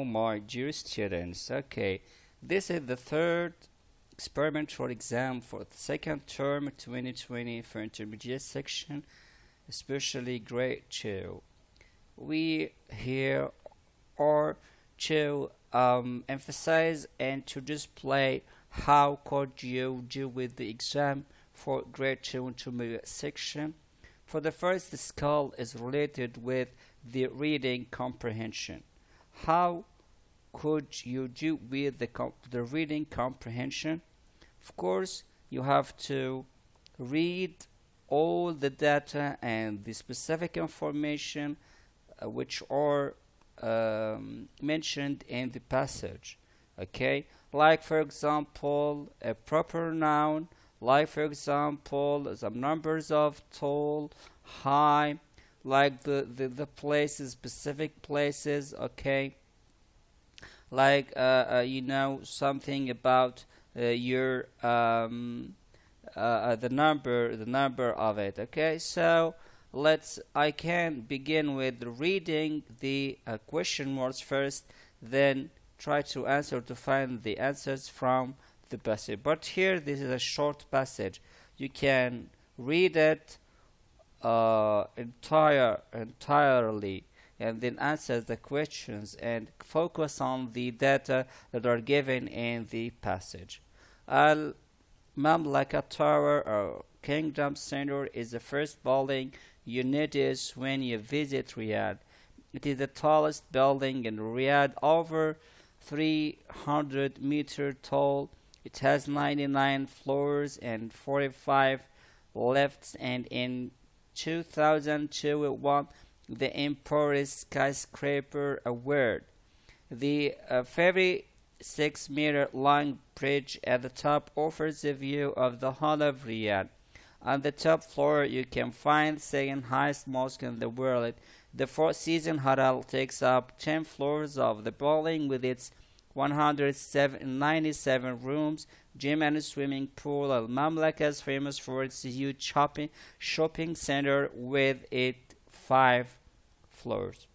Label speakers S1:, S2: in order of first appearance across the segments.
S1: My dear students, okay, this is the third experimental exam for the second term 2020 for intermediate section, especially grade 2. We here are to emphasize and to display how could you deal with the exam for grade 2 intermediate section. For the first skill is related with the reading comprehension. How could you do with the reading comprehension? Of course, you have to read all the data and the specific information which are mentioned in the passage. Okay, like for example, a proper noun, like for example, some numbers of tall, high, like the places, specific places. Okay, like something about your the number of it. Okay, so I can begin with reading the question words first, then try to answer to find the answers from the passage. But here this is a short passage, you can read it entirely and then answer the questions and focus on the data that are given in the passage. Al Mamlaka Tower or Kingdom Center is the first building you notice when you visit Riyadh. It is the tallest building in Riyadh, over 300-meter tall. It has 99 floors and 45 lifts, and in 2002 it won the Empire Skyscraper Award. The 56-meter long bridge at the top offers a view of the whole of Riyadh. On the top floor, you can find the second highest mosque in the world. The Four Seasons Hotel takes up 10 floors of the building with its 197 rooms, gym and swimming pool. Al Mamlaka is famous for its huge shopping center with its 5 floors.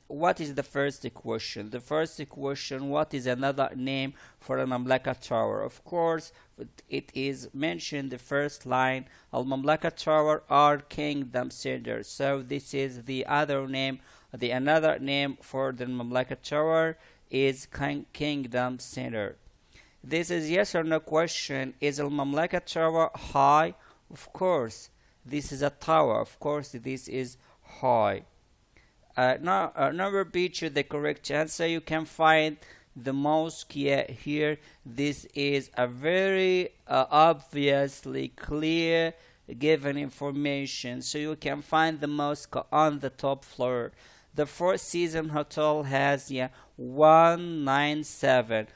S1: What is the first equation? The first equation, what is another name for Al Mamlaka Tower? Of course, it is mentioned the first line, Al Mamlaka Tower or Kingdom Center. So this is the other name. The another name for the Mamlaka Tower is Kingdom Center. This is yes or no question. Is Al Mamlaka Tower high? Of course. This is a tower. Of course, this is high. Number B, choose the correct answer. You can find the mosque here. This is a very obviously clear given information. So you can find the mosque on the top floor. The Four Seasons Hotel has 197.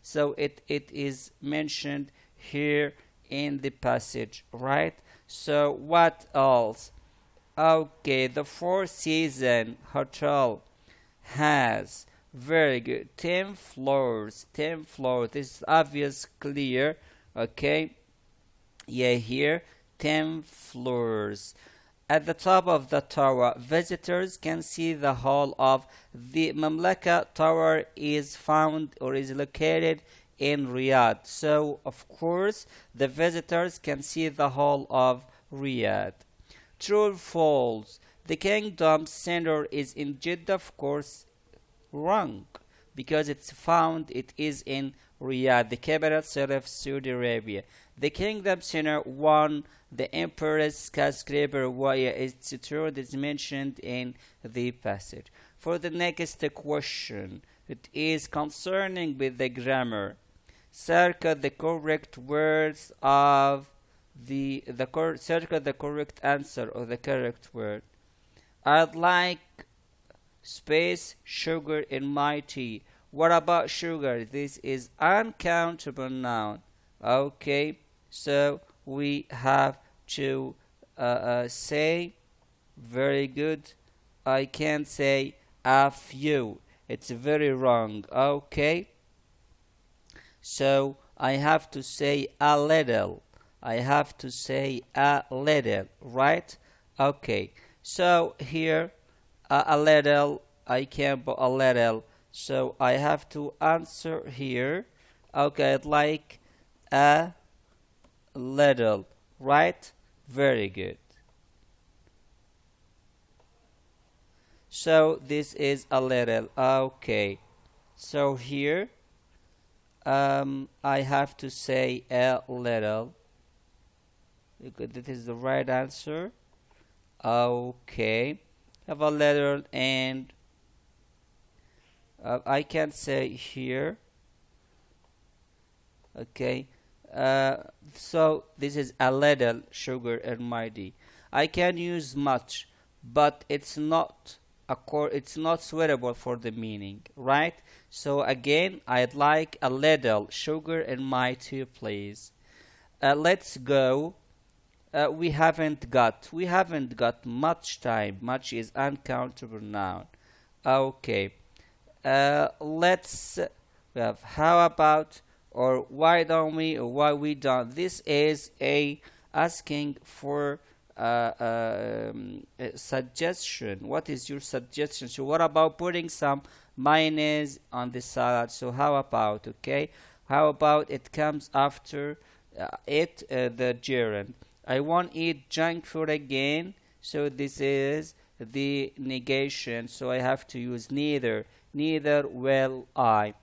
S1: So it is mentioned here in the passage, right? So what else? Okay, the Four Seasons Hotel has very good 10 floors. 10 floors. This is obvious, clear. Okay, here 10 floors. At the top of the tower, visitors can see the whole of the Mamlaka Tower is found or is located in Riyadh. So, of course, the visitors can see the whole of Riyadh. True or false? The Kingdom Center is in Jeddah. Of course, wrong, because it is in Riyadh, the capital city of Saudi Arabia. The Kingdom Center won the Emperor's Skyscraper Award. It's true, it is mentioned in the passage. For the next question, it is concerning with the grammar. Circle the correct words of circle the correct answer of the correct word. I'd like space sugar in my tea. What about sugar? This is uncountable noun. Okay, so we have to say very good. I can't say a few. It's very wrong. Okay. So I have to say a little. I have to say a little, right? Okay, so here a little, I can put a little, so I have to answer here. Okay, like a little, right? Very good. So this is a little. Okay, so here I have to say a little. Because this is the right answer. Okay, have a little, and I can say here. Okay, uh, so this is a little sugar in my tea. I can use much, but it's not suitable for the meaning, right? So again, I'd like a little sugar in my tea, please. Let's go. We haven't got much time. Much is uncountable noun. Okay. Let's we have how about, or why don't we, or why we don't. This is a asking for a suggestion. What is your suggestion? So what about putting some mayonnaise on the salad? So how about, okay? How about it comes after the gerund. I won't eat junk food again. So this is the negation. So I have to use neither. Neither will I.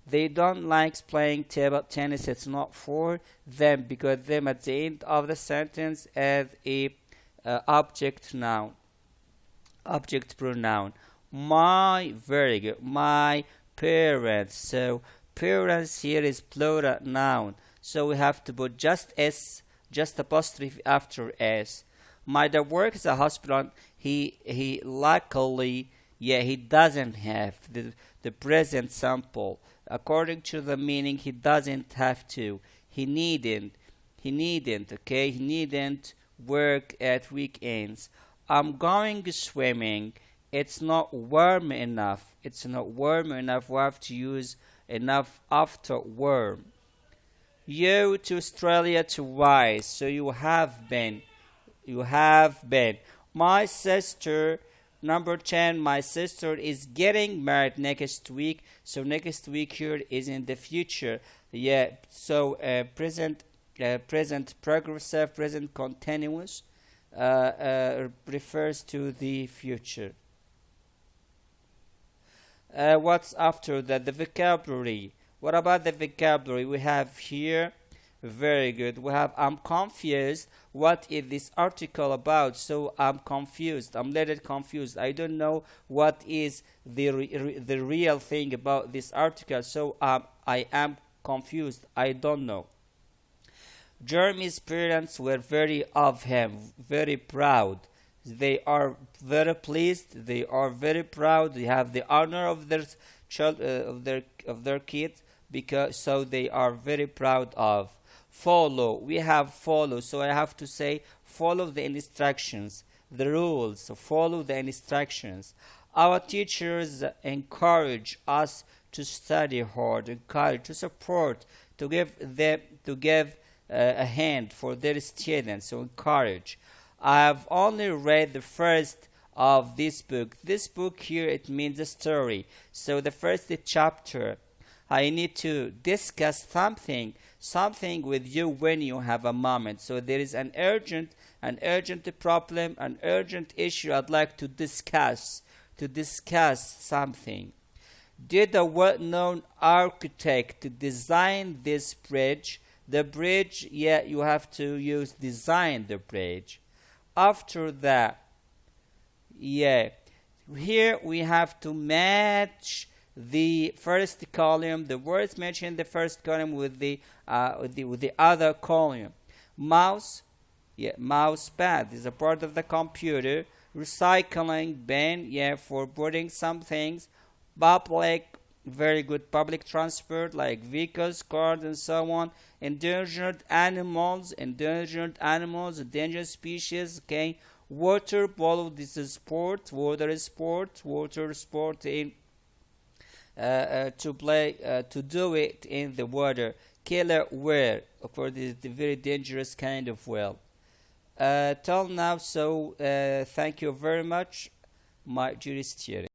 S1: They don't like playing table tennis. It's not for them, because them at the end of the sentence as a object noun, object pronoun. My, very good. My parents. So parents here is plural noun. So we have to put just s, just apostrophe after s. My dad works at a hospital. He luckily, yeah, he doesn't have the present sample. According to the meaning, he doesn't have to. He needn't. He needn't. Okay, he needn't work at weekends. I'm going swimming. It's not warm enough. It's not warm enough. We have to use enough after warm. You to Australia twice. So you have been. You have been. My sister, number 10, my sister is getting married next week. So next week here is in the future. Yeah, so present progressive, present continuous refers to the future. What's after that? The vocabulary. What about the vocabulary? We have here, very good. We have I'm confused. What is this article about? So I'm confused. I'm little confused. I don't know what is the real thing about this article. So I am confused. I don't know. Jeremy's parents were very of him, very proud. They are very pleased. They are very proud. They have the honor of their child, of their kid, because so they are very proud of. Follow. We have follow. So I have to say follow the instructions, the rules. So follow the instructions. Our teachers encourage us to study hard, encourage, to support, to give a hand for their students. So encourage. I have only read the first of this book. This book here, it means a story. So the first chapter, I need to discuss something with you when you have a moment. So there is an urgent problem, an urgent issue I'd like to discuss something. Did a well-known architect design this bridge? The bridge, yeah, you have to use design the bridge. After that, yeah, here we have to match the first column, the words mentioned in the first column with the other column. Mouse, yeah, mouse pad is a part of the computer. Recycling bin, yeah, for putting some things. Public, very good, public transport like vehicles, cars, and so on. Endangered animals, endangered species. Okay, water polo. This is sport. Water sport in to play to do it in the water. Killer whale, of course, is the very dangerous kind of whale. till now. So thank you very much, my dear students.